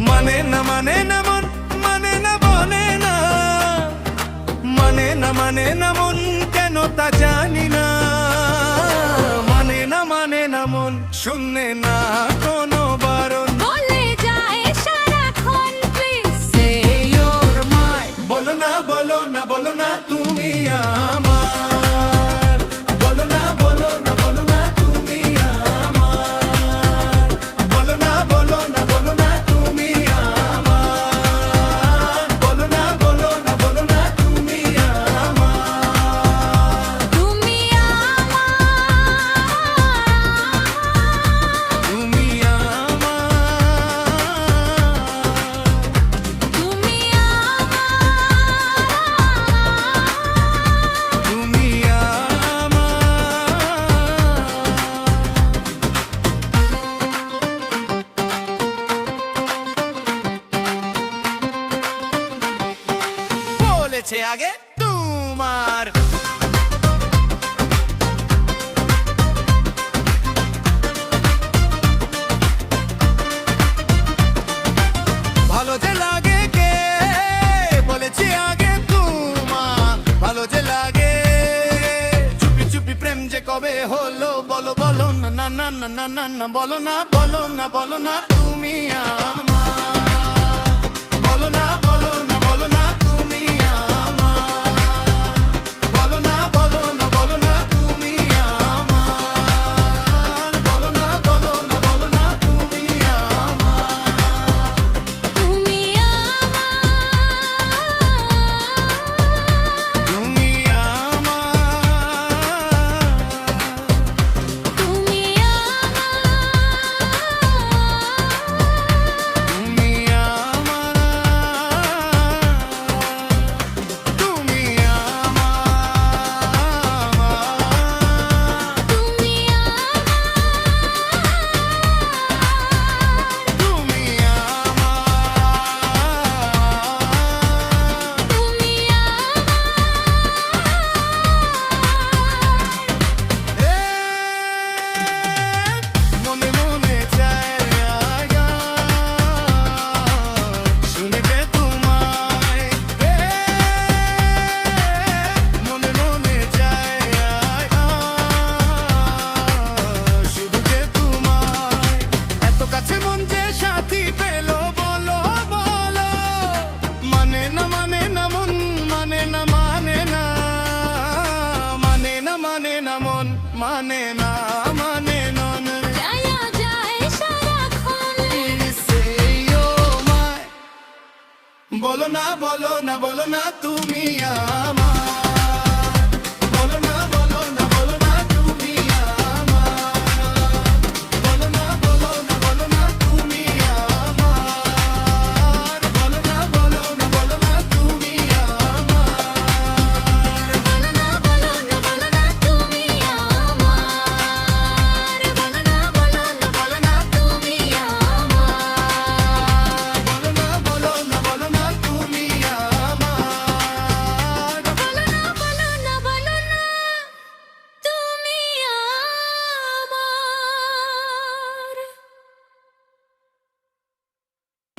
মানে না মানে না মন মানে না বলে না, মানে না মানে না মন কেন তা জানি না, মানে না মন শুনে না কোনো বারণ, বলে যায় সারাক্ষণ প্লিজ সে ইওর মাই। বলো না বলো না বলো না তুমি আমার, বলো না বলো না বলো না তুমি আমার, বলো না বলো না বলো না তুমি আমার, বলো না বলো না বলো না তুমি আমার, তুমি আমার, তুমি আমার, তুমি আমার, তুমি আমার। বলেছে আগে তোমার, ভালো যে লাগে কে বলেছি আগে তোমার, ভালো যে লাগে চুপি চুপি প্রেম যে কবে হলো বলো বলো না না না না না না না, বলো না বলো না বলো না তুমি আমার, বলো না বলো না বলো না তুমি আমার, বলো না বলো না বলো না তুমি আমার, বলো না বলো না বলো না তুমি আমার, তুমি আমার, তুমি আমার, তুমি মনে মনে জায়গা শুনবে তোমায়, মনে মনে জায়গা শুনবে তোমায়, এত কাছে মন যে সাথী পেল বলো বলো, মানে না মানে না মন মানে না মানে না, মানে না মানে না মন মানে না মানে না না। যায়া যায় সারাক্ষণ বলো না বলো না বলো না তুমি আমার।